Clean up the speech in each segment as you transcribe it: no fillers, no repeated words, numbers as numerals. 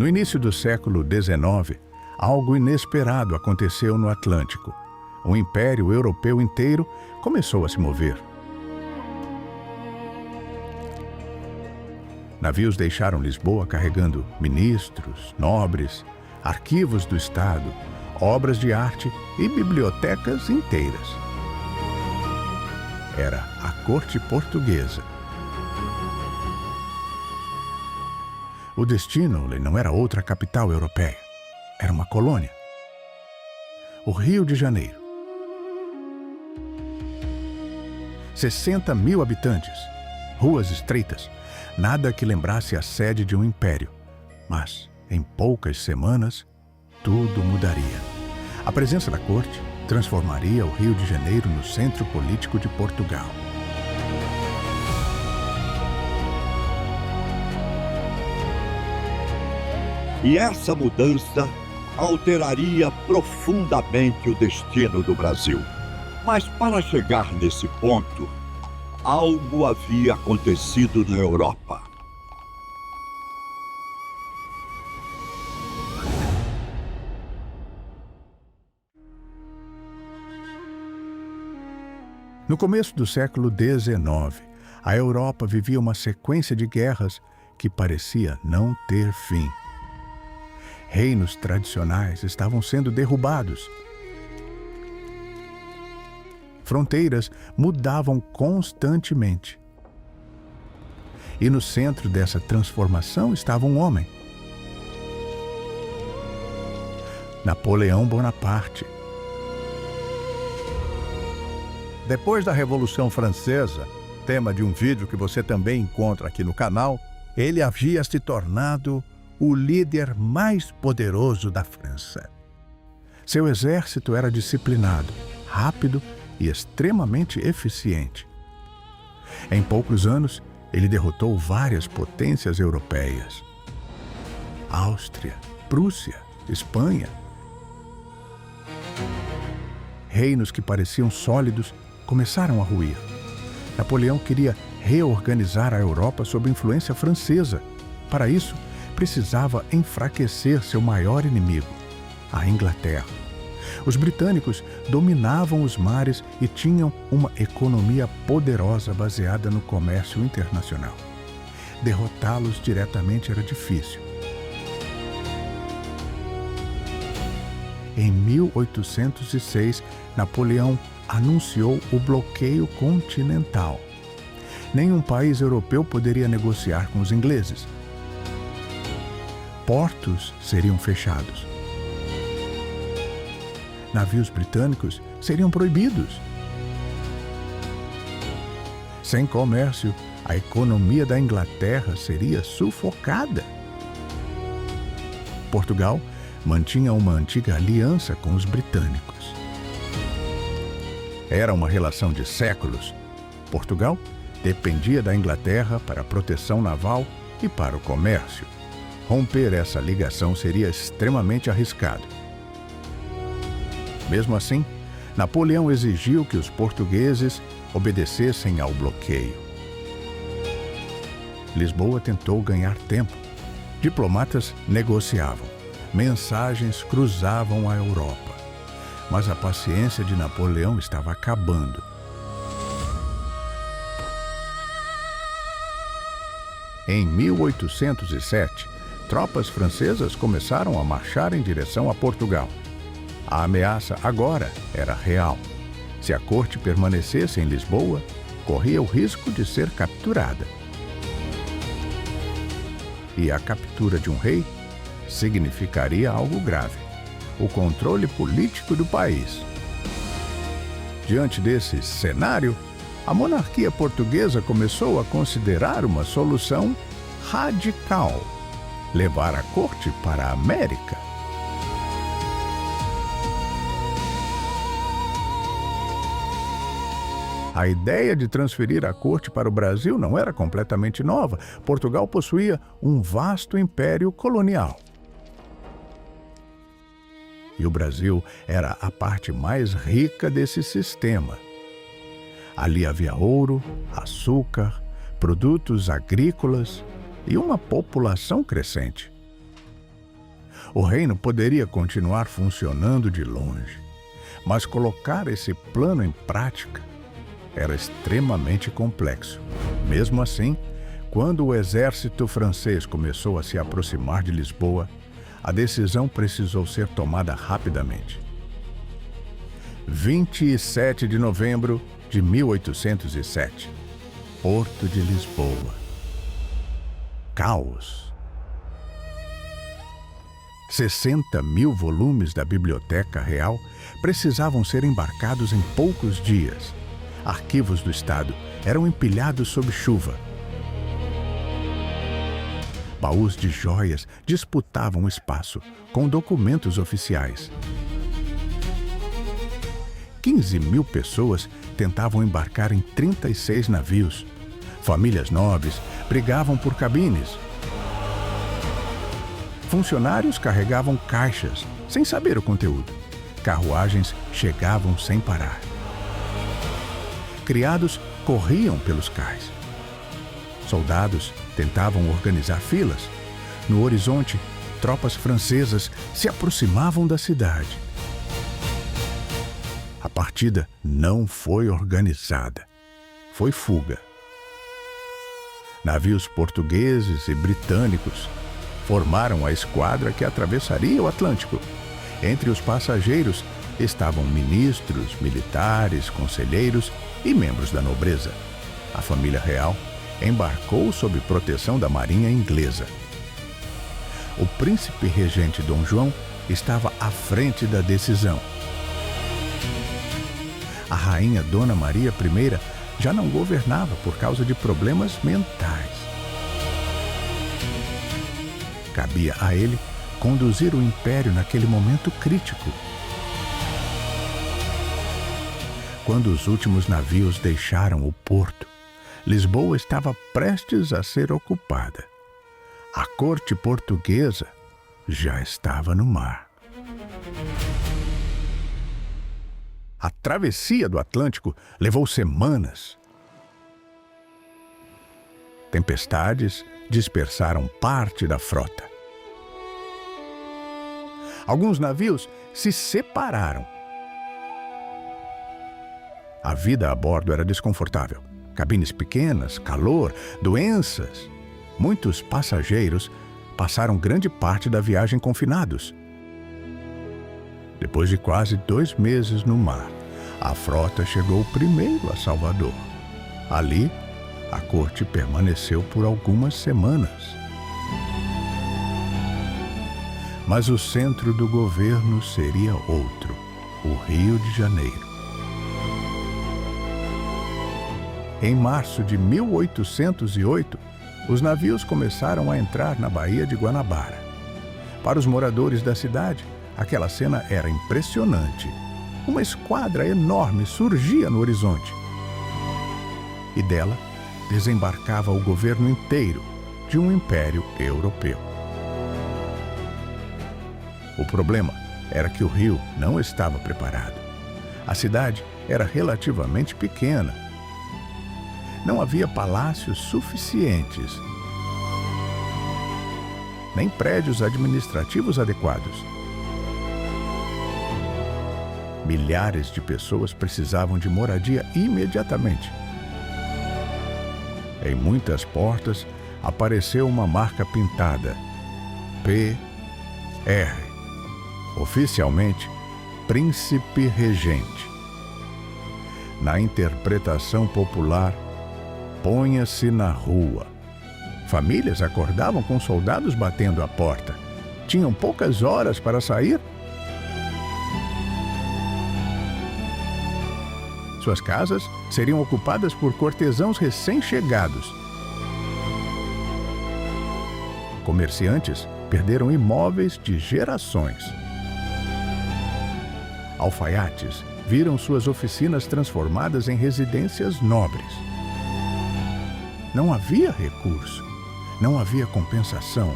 No início do século XIX, algo inesperado aconteceu no Atlântico. O Império Europeu inteiro começou a se mover. Navios deixaram Lisboa carregando ministros, nobres, arquivos do Estado, obras de arte e bibliotecas inteiras. Era a corte portuguesa. O destino não era outra capital europeia. Era uma colônia. O Rio de Janeiro. 60 mil habitantes, ruas estreitas, nada que lembrasse a sede de um império. Mas, em poucas semanas, tudo mudaria. A presença da corte transformaria o Rio de Janeiro no centro político de Portugal. E essa mudança alteraria profundamente o destino do Brasil. Mas para chegar nesse ponto, algo havia acontecido na Europa. No começo do século XIX, a Europa vivia uma sequência de guerras que parecia não ter fim. Reinos tradicionais estavam sendo derrubados. Fronteiras mudavam constantemente. E no centro dessa transformação estava um homem. Napoleão Bonaparte. Depois da Revolução Francesa, tema de um vídeo que você também encontra aqui no canal, ele havia se tornado o líder mais poderoso da França. Seu exército era disciplinado, rápido e extremamente eficiente. Em poucos anos, ele derrotou várias potências europeias. Áustria, Prússia, Espanha. Reinos que pareciam sólidos começaram a ruir. Napoleão queria reorganizar a Europa sob influência francesa. Para isso, precisava enfraquecer seu maior inimigo, a Inglaterra. Os britânicos dominavam os mares e tinham uma economia poderosa baseada no comércio internacional. Derrotá-los diretamente era difícil. Em 1806, Napoleão anunciou o bloqueio continental. Nenhum país europeu poderia negociar com os ingleses. Portos seriam fechados. Navios britânicos seriam proibidos. Sem comércio, a economia da Inglaterra seria sufocada. Portugal mantinha uma antiga aliança com os britânicos. Era uma relação de séculos. Portugal dependia da Inglaterra para a proteção naval e para o comércio. Romper essa ligação seria extremamente arriscado. Mesmo assim, Napoleão exigiu que os portugueses obedecessem ao bloqueio. Lisboa tentou ganhar tempo. Diplomatas negociavam. Mensagens cruzavam a Europa. Mas a paciência de Napoleão estava acabando. Em 1807, tropas francesas começaram a marchar em direção a Portugal. A ameaça agora era real. Se a corte permanecesse em Lisboa, corria o risco de ser capturada. E a captura de um rei significaria algo grave: o controle político do país. Diante desse cenário, a monarquia portuguesa começou a considerar uma solução radical: levar a corte para a América. A ideia de transferir a corte para o Brasil não era completamente nova. Portugal possuía um vasto império colonial. E o Brasil era a parte mais rica desse sistema. Ali havia ouro, açúcar, produtos agrícolas e uma população crescente. O reino poderia continuar funcionando de longe, mas colocar esse plano em prática era extremamente complexo. Mesmo assim, quando o exército francês começou a se aproximar de Lisboa, a decisão precisou ser tomada rapidamente. 27 de novembro de 1807, Porto de Lisboa. Caos. 60.000 volumes da Biblioteca Real precisavam ser embarcados em poucos dias. Arquivos do Estado eram empilhados sob chuva. Baús de joias disputavam espaço com documentos oficiais. 15.000 pessoas tentavam embarcar em 36 navios. Famílias nobres brigavam por cabines. Funcionários carregavam caixas, sem saber o conteúdo. Carruagens chegavam sem parar. Criados corriam pelos cais. Soldados tentavam organizar filas. No horizonte, tropas francesas se aproximavam da cidade. A partida não foi organizada. Foi fuga. Navios portugueses e britânicos formaram a esquadra que atravessaria o Atlântico. Entre os passageiros estavam ministros, militares, conselheiros e membros da nobreza. A família real embarcou sob proteção da marinha inglesa. O príncipe regente Dom João estava à frente da decisão. A rainha Dona Maria I já não governava por causa de problemas mentais. Cabia a ele conduzir o império naquele momento crítico. Quando os últimos navios deixaram o porto, Lisboa estava prestes a ser ocupada. A corte portuguesa já estava no mar. A travessia do Atlântico levou semanas. Tempestades dispersaram parte da frota. Alguns navios se separaram. A vida a bordo era desconfortável. Cabines pequenas, calor, doenças. Muitos passageiros passaram grande parte da viagem confinados. Depois de quase 2 meses no mar, a frota chegou primeiro a Salvador. Ali, a corte permaneceu por algumas semanas. Mas o centro do governo seria outro, o Rio de Janeiro. Em março de 1808, os navios começaram a entrar na Baía de Guanabara. Para os moradores da cidade, aquela cena era impressionante. Uma esquadra enorme surgia no horizonte. E dela desembarcava o governo inteiro de um império europeu. O problema era que o rio não estava preparado. A cidade era relativamente pequena. Não havia palácios suficientes, nem prédios administrativos adequados. Milhares de pessoas precisavam de moradia imediatamente. Em muitas portas apareceu uma marca pintada: PR, oficialmente Príncipe Regente. Na interpretação popular, ponha-se na rua. Famílias acordavam com soldados batendo à porta. Tinham poucas horas para sair. Suas casas seriam ocupadas por cortesãos recém-chegados. Comerciantes perderam imóveis de gerações. Alfaiates viram suas oficinas transformadas em residências nobres. Não havia recurso, não havia compensação.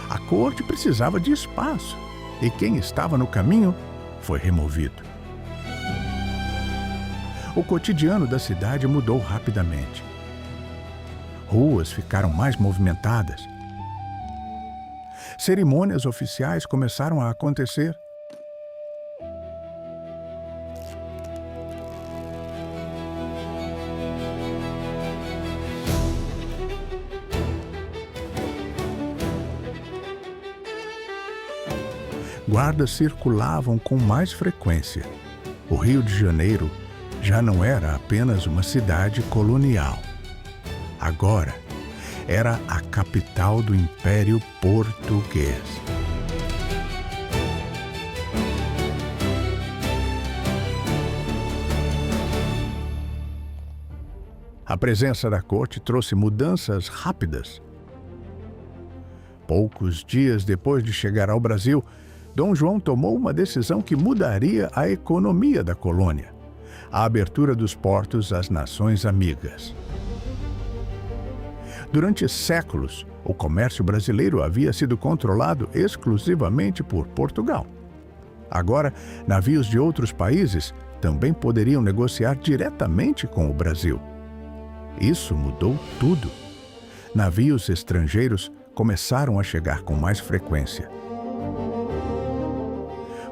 A corte precisava de espaço e quem estava no caminho foi removido. O cotidiano da cidade mudou rapidamente. Ruas ficaram mais movimentadas. Cerimônias oficiais começaram a acontecer. Guardas circulavam com mais frequência. O Rio de Janeiro já não era apenas uma cidade colonial. Agora, era a capital do Império Português. A presença da corte trouxe mudanças rápidas. Poucos dias depois de chegar ao Brasil, Dom João tomou uma decisão que mudaria a economia da colônia: a abertura dos portos às nações amigas. Durante séculos, o comércio brasileiro havia sido controlado exclusivamente por Portugal. Agora, navios de outros países também poderiam negociar diretamente com o Brasil. Isso mudou tudo. Navios estrangeiros começaram a chegar com mais frequência.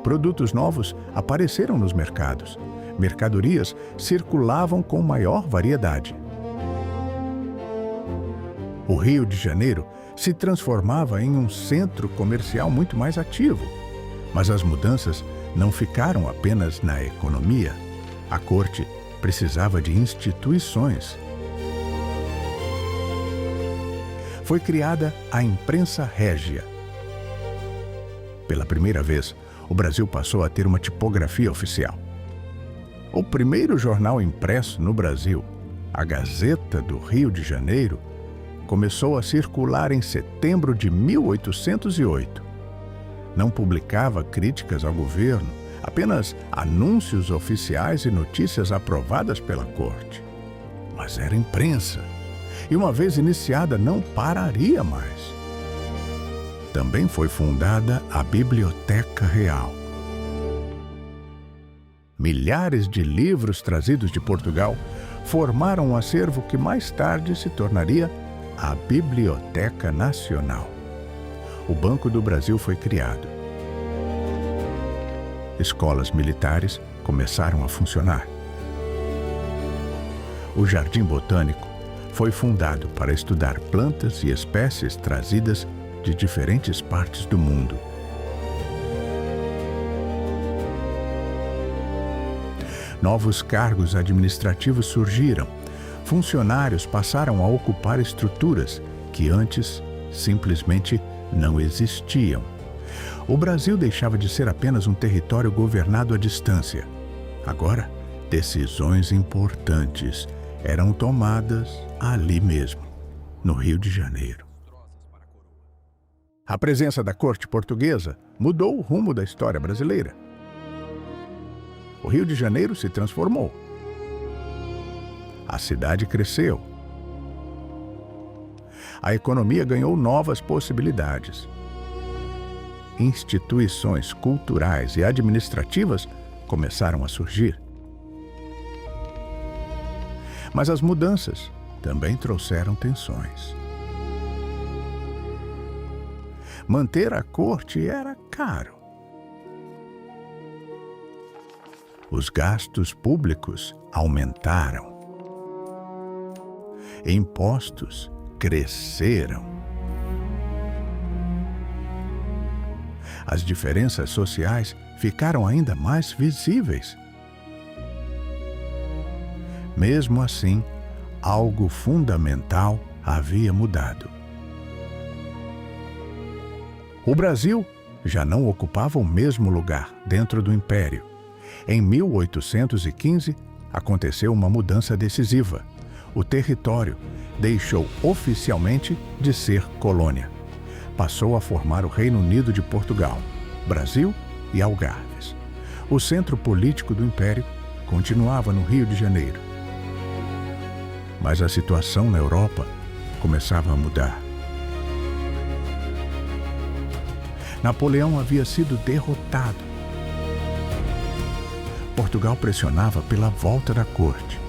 Produtos novos apareceram nos mercados. Mercadorias circulavam com maior variedade. O Rio de Janeiro se transformava em um centro comercial muito mais ativo. Mas as mudanças não ficaram apenas na economia. A corte precisava de instituições. Foi criada a imprensa régia. Pela primeira vez, o Brasil passou a ter uma tipografia oficial. O primeiro jornal impresso no Brasil, a Gazeta do Rio de Janeiro, começou a circular em setembro de 1808. Não publicava críticas ao governo, apenas anúncios oficiais e notícias aprovadas pela corte. Mas era imprensa, e uma vez iniciada não pararia mais. Também foi fundada a Biblioteca Real. Milhares de livros trazidos de Portugal formaram um acervo que mais tarde se tornaria a Biblioteca Nacional. O Banco do Brasil foi criado. Escolas militares começaram a funcionar. O Jardim Botânico foi fundado para estudar plantas e espécies trazidas de diferentes partes do mundo. Novos cargos administrativos surgiram. Funcionários passaram a ocupar estruturas que antes simplesmente não existiam. O Brasil deixava de ser apenas um território governado à distância. Agora, decisões importantes eram tomadas ali mesmo, no Rio de Janeiro. A presença da corte portuguesa mudou o rumo da história brasileira. O Rio de Janeiro se transformou. A cidade cresceu. A economia ganhou novas possibilidades. Instituições culturais e administrativas começaram a surgir. Mas as mudanças também trouxeram tensões. Manter a corte era caro. Os gastos públicos aumentaram. Impostos cresceram. As diferenças sociais ficaram ainda mais visíveis. Mesmo assim, algo fundamental havia mudado. O Brasil já não ocupava o mesmo lugar dentro do Império. Em 1815, aconteceu uma mudança decisiva. O território deixou oficialmente de ser colônia. Passou a formar o Reino Unido de Portugal, Brasil e Algarves. O centro político do Império continuava no Rio de Janeiro. Mas a situação na Europa começava a mudar. Napoleão havia sido derrotado. Portugal pressionava pela volta da corte.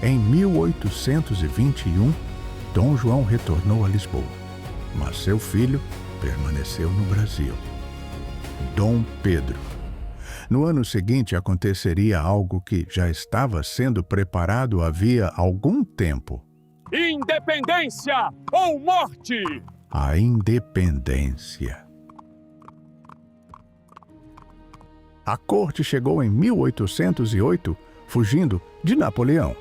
Em 1821, Dom João retornou a Lisboa. mas seu filho permaneceu no Brasil. Dom Pedro. No ano seguinte aconteceria algo que já estava sendo preparado havia algum tempo. Independência ou morte! A independência. A corte chegou em 1808, fugindo de Napoleão.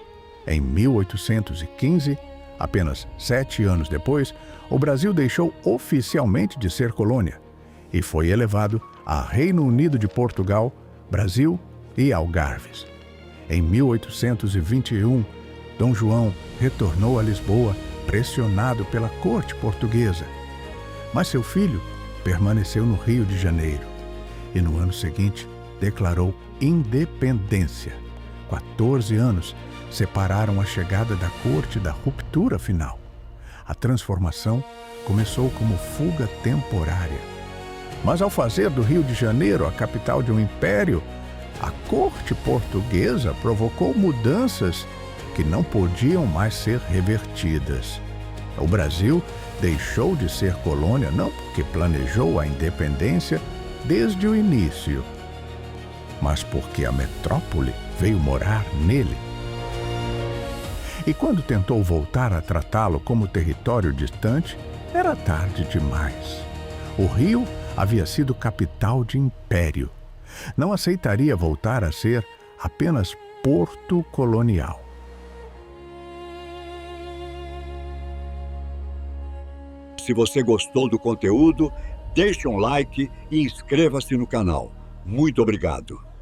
Em 1815, apenas 7 anos depois, o Brasil deixou oficialmente de ser colônia e foi elevado a Reino Unido de Portugal, Brasil e Algarves. Em 1821, Dom João retornou a Lisboa, pressionado pela corte portuguesa. Mas seu filho permaneceu no Rio de Janeiro e no ano seguinte declarou independência. 14 anos separaram a chegada da corte da ruptura final. A transformação começou como fuga temporária. Mas ao fazer do Rio de Janeiro a capital de um império, a corte portuguesa provocou mudanças que não podiam mais ser revertidas. O Brasil deixou de ser colônia não porque planejou a independência desde o início, mas porque a metrópole veio morar nele. E quando tentou voltar a tratá-lo como território distante, era tarde demais. O Rio havia sido capital de império. Não aceitaria voltar a ser apenas porto colonial. Se você gostou do conteúdo, deixe um like e inscreva-se no canal. Muito obrigado.